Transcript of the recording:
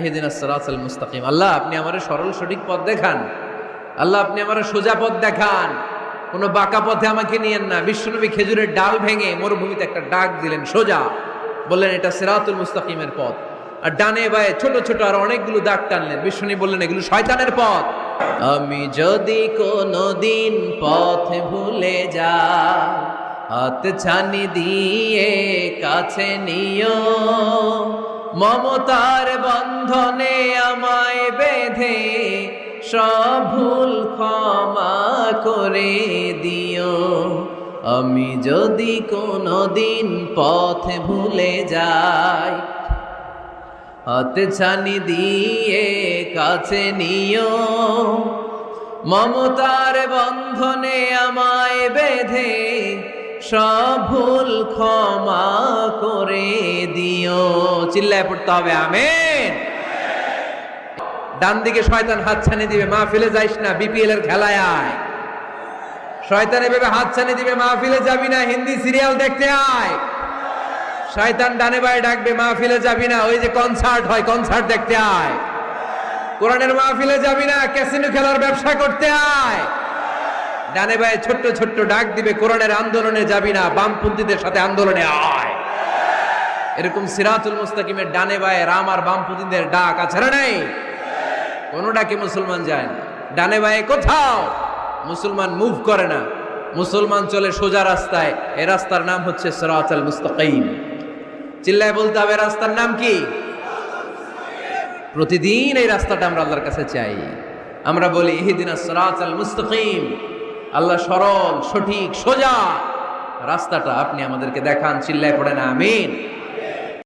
ইহদিনাস সিরাতাল মুস্তাকিম। আল্লাহ আপনি আমারে সরল সঠিক পথ দেখান, আল্লাহ আপনি আমারে সোজা পথ দেখান, কোনো বাঁকা পথে আমাকে নিয়েন না। বিশ্বনবী খেজুরের ডাল ভেঙে মরুভূমিতে একটা ডাক দিলেন সোজা, বললেন এটা সিরাতুল মুস্তাকিমের পথ। আর ডানে বায়ে ছোট ছোট আর অনেকগুলো দাগ টানলেন, বিশ্বনবী বললেন এগুলো শয়তানের পথ। আমি যদি কোনোদিন পথ ভুলে যাই, হাত ছানি দিয়ে কাছে নিও, মমতার বন্ধনে আমায় বেঁধে সব ভুল ক্ষমা করে দিও। আমি যদি কোনোদিন পথ ভুলে যাই, হাত ছানি দিয়ে কাছে নিও, মমতার বন্ধনে আমায় বেঁধে সব ভুল ক্ষমা করে দিও। চিল্লায় পড়তে হবে আমিন। ডান দিকে শয়তান হাত ছানি দিবে, মাহফিলে যাইস না, বিপিএল এর খেলায় আয়। শয়তান এভাবে হাত ছানি দিবে, মাহফিলে যাবি না, হিন্দি সিরিয়াল দেখতে আয়। শয়তান ডানে বায়ে ডাকবে, মাহফিলে যাবি না, ওই যে কনসার্ট হয় কনসার্ট দেখতে আয়। কোরআনের মাহফিলে যাবি না, ক্যাসিনো খেলার ব্যবসা করতে আয়। ডানে বায়ে ছোট্ট ছোট্ট ডাক দিবে, কোরআনের আন্দোলনে যাবি না, বামপন্থীদের সাথে আন্দোলনে আয়। এরকম সিরাতুল মুস্তাকিমের ডানে বায়ে রাম আর বামপন্থীদের ডাক আছে না নাই? কোন ডাকে মুসলমান যায় না, ডানে বায়ে কোথাও মুসলমান মুভ করে না, মুসলমান চলে সোজা রাস্তায়। এই রাস্তার নাম হচ্ছে সিরাতুল মুস্তাকিম। চিল্লায় বলতে হবে রাস্তার নাম কি? প্রতিদিন এই রাস্তাটা আমরা আল্লাহর কাছে চাই। আমরা বলি ইহদিনাস সিরাতাল মুস্তাকিম, আল্লাহ সরল সঠিক সোজা রাস্তাটা আপনি আমাদেরকে দেখান। চিল্লায় পড়েন আমিন।